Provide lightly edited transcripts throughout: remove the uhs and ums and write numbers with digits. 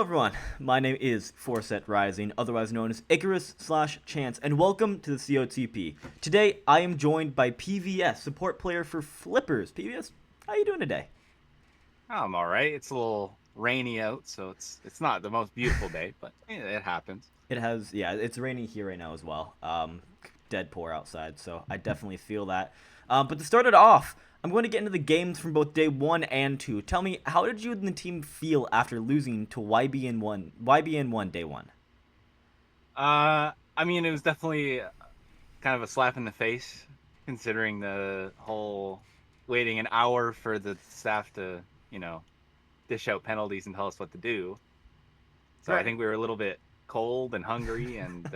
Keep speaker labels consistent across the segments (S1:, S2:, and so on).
S1: Hello everyone, my name is Forset Rising, otherwise known as Icarus/Chance, and welcome to the COTP. Today, I am joined by PVS, support player for Flippers. PVS, how you doing today?
S2: I'm all right. It's a little rainy out, so it's not the most beautiful day, but it happens.
S1: It's raining here right now as well. Dead poor outside, so I definitely feel that. But to start it off, I'm going to get into the games from both day 1 and 2. Tell me, how did you and the team feel after losing to YBN1 day 1?
S2: I mean, it was definitely kind of a slap in the face, considering the whole waiting an hour for the staff to, you know, dish out penalties and tell us what to do. So I
S1: Right.
S2: think we were a little bit cold and hungry and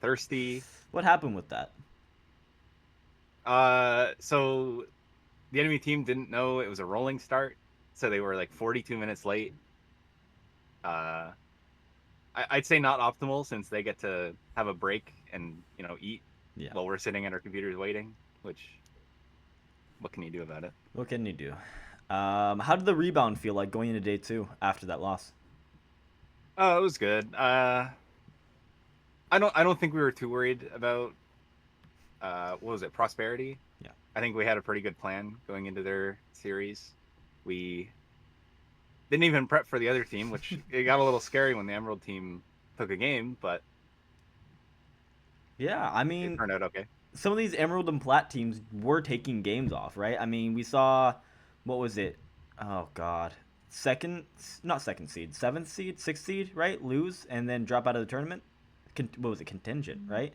S2: thirsty.
S1: What happened with that?
S2: So the enemy team didn't know it was a rolling start, so they were like 42 minutes late. Uh, I'd say not optimal since they get to have a break and eat
S1: Yeah.
S2: while we're sitting at our computers waiting. Which what can you do about it?
S1: What can you do? How did the rebound feel like going into day 2 after that loss?
S2: Oh, it was good. I don't think we were too worried about what was it, prosperity.
S1: Yeah.
S2: I think we had a pretty good plan going into their series. We didn't even prep for the other team, which it got a little scary when the Emerald team took a game, but
S1: Yeah, I
S2: it
S1: mean,
S2: turned out okay.
S1: some of these Emerald and Plat teams were taking games off, right? I mean, we saw, what was it? Oh, God. Second, not second seed, seventh seed, sixth seed, right? Lose and then drop out of the tournament. What was it? Contingent, right?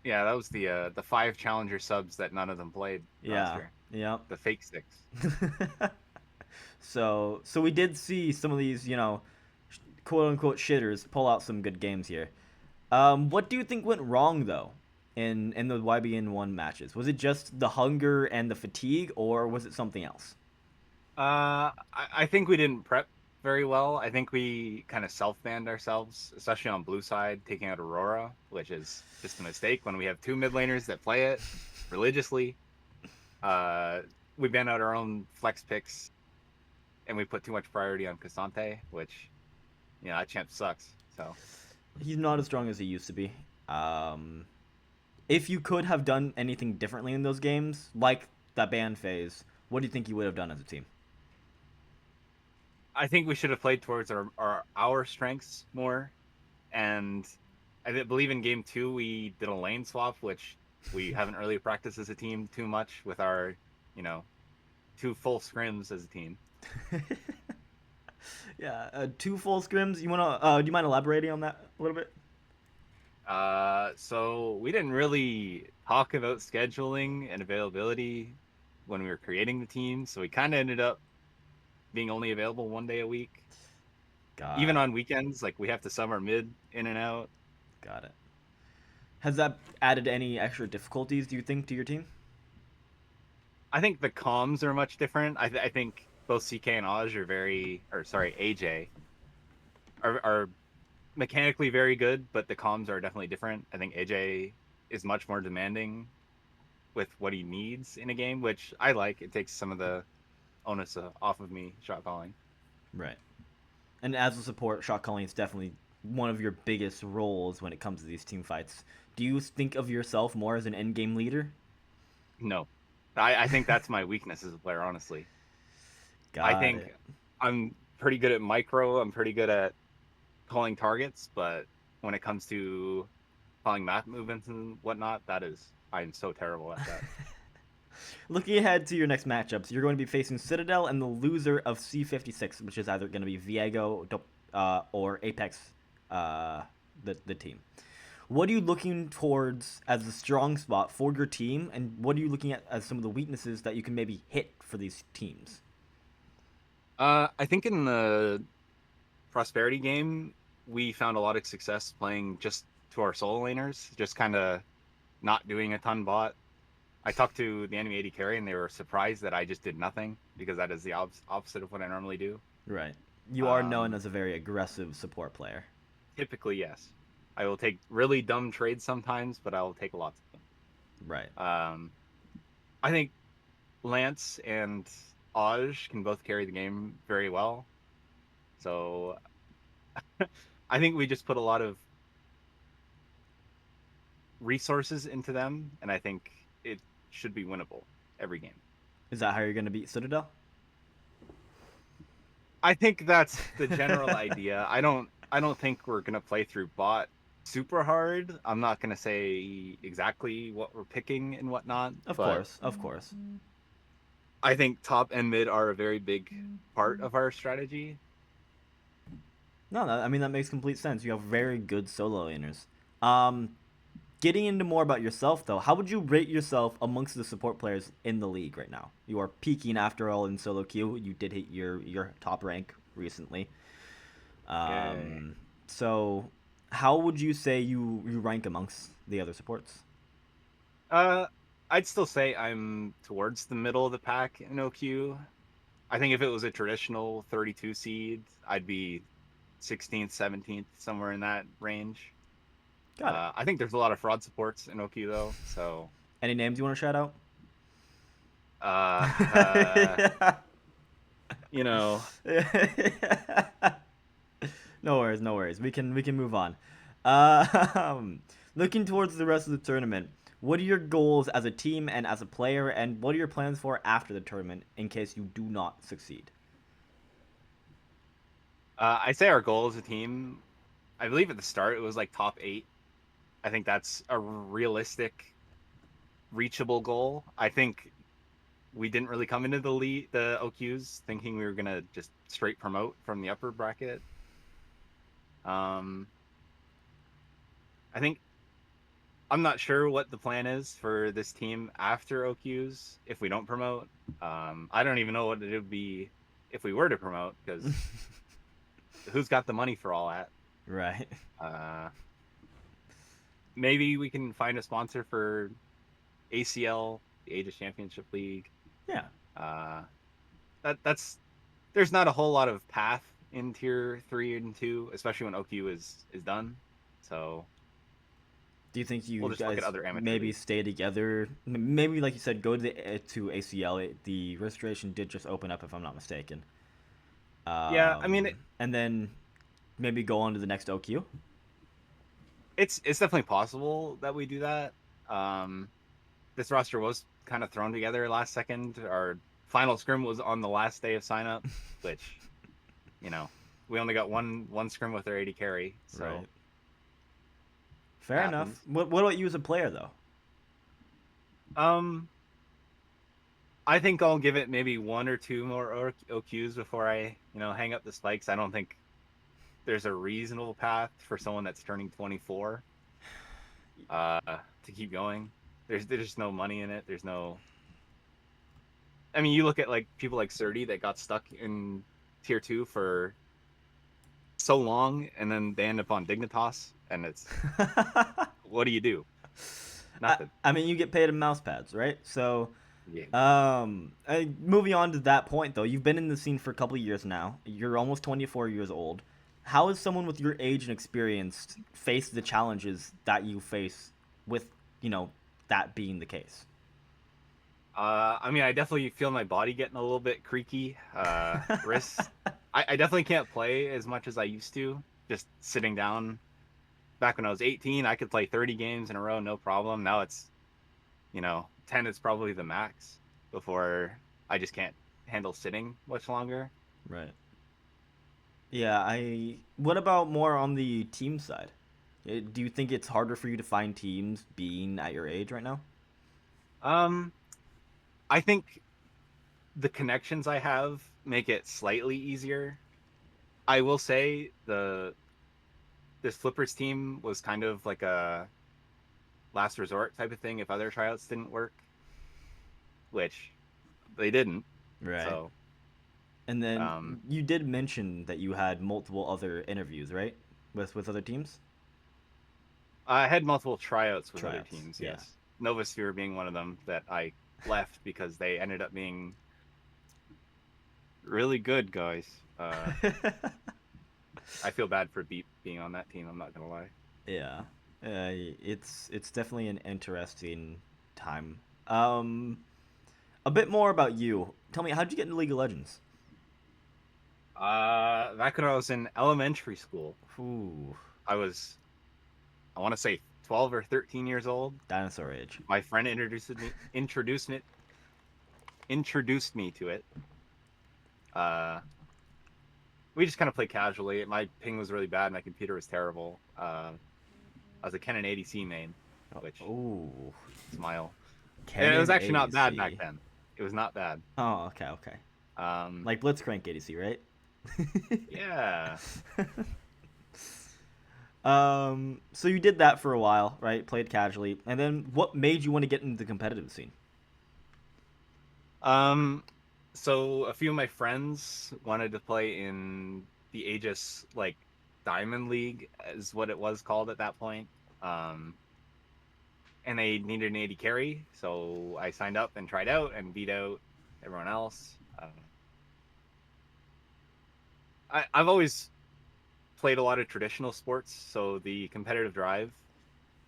S2: Yeah, that was the five challenger subs that none of them played last
S1: Yeah,
S2: year.
S1: yeah.
S2: The fake six.
S1: So we did see some of these, quote unquote shitters pull out some good games here. What do you think went wrong though in the YBN1 matches? Was it just the hunger and the fatigue, or was it something else?
S2: I think we didn't prep very well. I think we kind of self-banned ourselves, especially on blue side, taking out Aurora, which is just a mistake when we have two mid laners that play it religiously. Uh, we banned out our own flex picks, and we put too much priority on Cassante, which, that champ sucks. So
S1: He's not as strong as he used to be. Um, if you could have done anything differently in those games, like that ban phase, what do you think you would have done as a team?
S2: I think we should have played towards our strengths more. And believe in game two, we did a lane swap, which we haven't really practiced as a team too much with our, you know, two full scrims as a team.
S1: Yeah, two full scrims. Do you mind elaborating on that a little bit?
S2: So we didn't really talk about scheduling and availability when we were creating the team. So we kind of ended up being only available one day a week.
S1: Got
S2: Even
S1: it.
S2: on weekends, like we have to sub our mid in and out.
S1: Got it. Has that added any extra difficulties, do you think, to your team?
S2: I think the comms are much different. I think both CK and Aj are or sorry, AJ are mechanically very good, but the comms are definitely different. I think AJ is much more demanding with what he needs in a game, which I like. It takes some of the onus off of me shot calling.
S1: Right. And as a support, shot calling is definitely one of your biggest roles when it comes to these team fights. Do you think of yourself more as an end game leader?
S2: No, I think that's my weakness as a player. Honestly, I
S1: Got
S2: think
S1: it.
S2: I'm pretty good at micro. I'm pretty good at calling targets, but when it comes to calling map movements and whatnot, I'm so terrible at that.
S1: Looking ahead to your next matchups, you're going to be facing Citadel and the loser of C56, which is either going to be Viego or Apex, uh, the team. What are you looking towards as the strong spot for your team, and what are you looking at as some of the weaknesses that you can maybe hit for these teams?
S2: I think in the prosperity game, we found a lot of success playing just to our solo laners, just kind of not doing a ton bot. I talked to the enemy AD carry, and they were surprised that I just did nothing because that is the opposite of what I normally do.
S1: Right. You are known
S2: Um,
S1: as a very aggressive support player.
S2: Typically, yes, I will take really dumb trades sometimes, but I will take lots of
S1: Right.
S2: them. I think Lance and Aj can both carry the game very well. So I think we just put a lot of resources into them, and I think it should be winnable every game.
S1: Is that how you're gonna beat Citadel?
S2: I think that's the general idea. I don't think we're gonna play through bot super hard. I'm not gonna say exactly what we're picking and whatnot,
S1: Of
S2: but
S1: course, of course.
S2: I think top and mid are a very big part of our strategy.
S1: No, I mean that makes complete sense. You have very good solo laners. Um, Getting into more about yourself though, how would you rate yourself amongst the support players in the league right now? You are peaking after all in solo queue. You did hit your top rank recently.
S2: Yay.
S1: Um, so how would you say you rank amongst the other supports?
S2: Uh, I'd still say I'm towards the middle of the pack in OQ. I think if it was a traditional 32 seed, I'd be 16th, 17th, somewhere in that range.
S1: Got it.
S2: I think there's a lot of fraud supports in OQ though, so
S1: Any names you want to shout out?
S2: uh, uh, you know,
S1: No worries, no worries. We can move on. Looking towards the rest of the tournament, what are your goals as a team and as a player, and what are your plans for after the tournament in case you do not succeed?
S2: I say our goal as a team. I believe at the start it was like top 8. I think that's a realistic, reachable goal. I think we didn't really come into the OQs thinking we were gonna just straight promote from the upper bracket. Um, I think I'm not sure what the plan is for this team after OQs if we don't promote. I don't even know what it would be if we were to promote because who's got the money for all that?
S1: Right.
S2: Uh, Maybe we can find a sponsor for ACL, the Aegis Championship League.
S1: Yeah.
S2: Uh, that's there's not a whole lot of path in tier 3 and 2, especially when OQ is done. So
S1: Do you think
S2: we'll
S1: you
S2: just look at
S1: guys
S2: other amateur
S1: maybe
S2: leagues.
S1: stay together? Maybe like you said, go to to ACL. The registration did just open up, if I'm not mistaken.
S2: Yeah, I mean
S1: And then maybe go on to the next OQ.
S2: it's definitely possible that we do that. Um, this roster was kind of thrown together last second. Our final scrim was on the last day of sign up, which you know we only got one scrim with our 80 carry, so
S1: Right.
S2: it
S1: Fair enough.
S2: happens.
S1: What about you as a player though?
S2: Um, I think I'll give it maybe one or two more OQs before I hang up the spikes. I don't think there's a reasonable path for someone that's turning 24 uh, to keep going. There's just no money in it. There's no. I mean, you look at like people like Surdy that got stuck in tier 2 for so long, and then they end up on Dignitas, and it's what do you do? Nothing.
S1: I mean, you get paid in mouse pads, right? So,
S2: Yeah.
S1: moving on to that point though, you've been in the scene for a couple of years now. You're almost 24 years old. How has someone with your age and experience faced the challenges that you face with, you know, that being the case?
S2: I mean, I definitely feel my body getting a little bit creaky. Wrists. I definitely can't play as much as I used to. Just sitting down. Back when I was 18, I could play 30 games in a row, no problem. Now it's 10 is probably the max before I just can't handle sitting much longer.
S1: Right. Yeah, I. What about more on the team side? Do you think it's harder for you to find teams being at your age right now?
S2: Um, I think the connections I have make it slightly easier. I will say this Flippers team was kind of like a last resort type of thing if other tryouts didn't work, which they didn't.
S1: Right.
S2: So,
S1: And then
S2: um,
S1: you did mention that you had multiple other interviews, right? With other teams?
S2: I had multiple tryouts with other
S1: Tryouts.
S2: teams,
S1: Yeah.
S2: yes. Novasphere being one of them that I left because they ended up being really good guys. I feel bad for Beep being on that team, I'm not gonna lie.
S1: Yeah. It's definitely an interesting time. A bit more about you. Tell me, how'd you get into League of Legends?
S2: Back when I was in elementary school,
S1: Ooh,
S2: I was, I want to say 12 or 13 years old.
S1: dinosaur age.
S2: My friend introduced me to it. Uh, we just kind of played casually. My ping was really bad. My computer was terrible. I was a Canon 80C main, which
S1: Ooh,
S2: smile. And it was
S1: Canon
S2: actually not bad back
S1: 80C.
S2: then. It was not bad.
S1: Oh, okay, okay.
S2: Um,
S1: Like Blitzcrank 80C, right?
S2: yeah.
S1: So you did that for a while, right? Played casually, and then what made you want to get into the competitive scene?
S2: Um, so a few of my friends wanted to play in the Aegis like Diamond League, is what it was called at that point. Um, and they needed an 80 carry, so I signed up and tried out and beat out everyone else. I've always played a lot of traditional sports, so the competitive drive,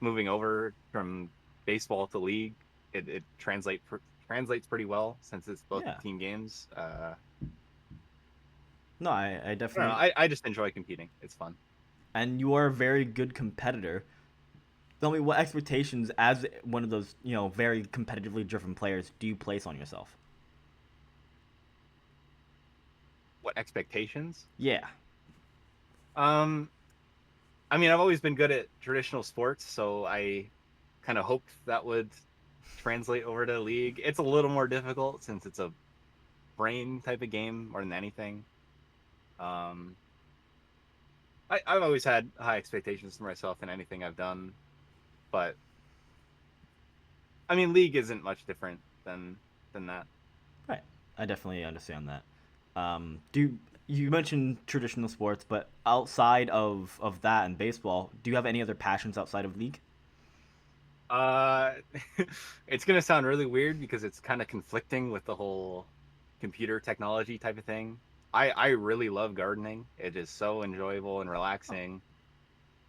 S2: moving over from baseball to league, it translates pretty well since it's both
S1: Yeah.
S2: team games.
S1: No, I
S2: I don't know.
S1: definitely.
S2: I just enjoy competing. It's fun.
S1: And you are a very good competitor. Tell me what expectations, as one of those, very competitively driven players, do you place on yourself?
S2: What expectations?
S1: Yeah.
S2: Um, I mean, I've always been good at traditional sports, so I kind of hoped that would translate over to league. It's a little more difficult since it's a brain type of game more than anything. Um, I've always had high expectations for myself in anything I've done, but I mean, league isn't much different than that.
S1: Right. I definitely understand that. Do you mentioned traditional sports, but outside of that and baseball, do you have any other passions outside of league?
S2: Uh, it's gonna sound really weird because it's kind of conflicting with the whole computer technology type of thing. I really love gardening. It is so enjoyable and relaxing.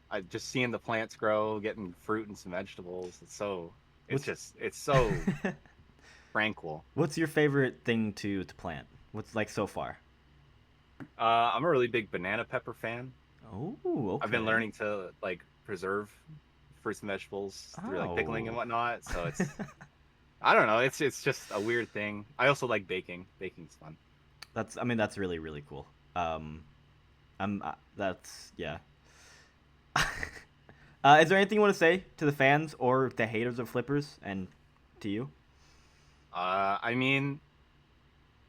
S2: I just seeing the plants grow, getting fruit and some vegetables.
S1: What's
S2: It's so tranquil.
S1: what's your favorite thing to plant? What's like so far?
S2: I'm a really big banana pepper fan.
S1: Oh,
S2: I've been
S1: okay.
S2: learning to like preserve fruits and vegetables through like pickling and
S1: Oh.
S2: whatnot. So it's I don't know. It's just a weird thing. I also like baking. Baking's fun.
S1: That's really really cool. That's yeah. Is there anything you want to say to the fans or the haters of flippers and to you?
S2: I mean,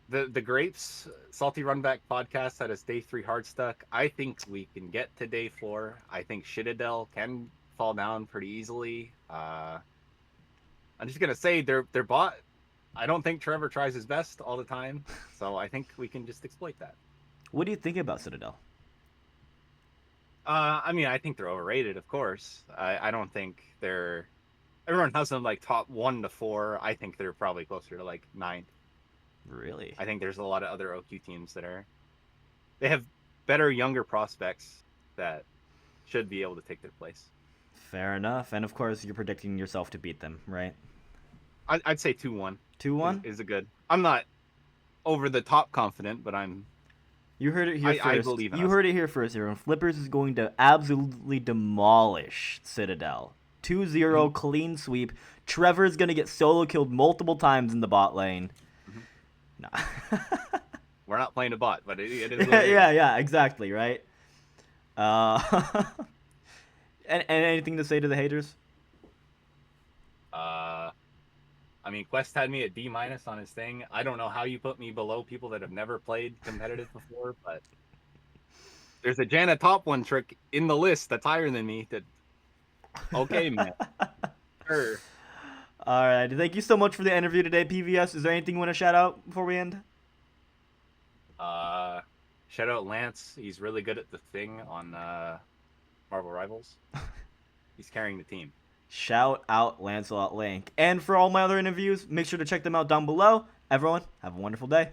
S2: the Grapes Salty Runback podcast had us day 3 hard stuck. I think we can get to day 4. I think Shitadel can fall down pretty easily. I'm just gonna say they're bought. I don't think Trevor tries his best all the time, so I think we can just exploit that.
S1: What do you think about Citadel?
S2: I mean, I think they're overrated, of course. I don't think they're. Everyone has them like top 1 to 4. I think they're probably closer to like 9.
S1: Really?
S2: I think there's a lot of other OQ teams that are. They have better younger prospects that should be able to take their place.
S1: Fair enough. And of course, you're predicting yourself to beat them, right?
S2: I'd say 2-1
S1: 2-1.
S2: is a good. I'm not over the top confident, but
S1: You heard it here
S2: I
S1: first.
S2: believe in
S1: You
S2: us.
S1: heard it here first, everyone. Flippers is going to absolutely demolish Citadel. 2-0
S2: Mhm,
S1: clean sweep. Trevor's going to get solo killed multiple times in the bot lane.
S2: mhm.
S1: Nah.
S2: We're not playing a bot, but it is what it
S1: Yeah,
S2: is.
S1: yeah, exactly, right? Uh, and anything to say to the haters?
S2: Uh, I mean, Quest had me at D- on his thing. I don't know how you put me below people that have never played competitive before, but there's a Janet top one trick in the list that's higher than me. That okay, man. Sure.
S1: All right. Thank you so much for the interview today, PVS. Is there anything you want to shout out before we end?
S2: Uh, Shout out Lance. He's really good at the thing on Marvel Rivals. He's carrying the team.
S1: Shout out Lancelot Link. And for all my other interviews, make sure to check them out down below. Everyone, have a wonderful day.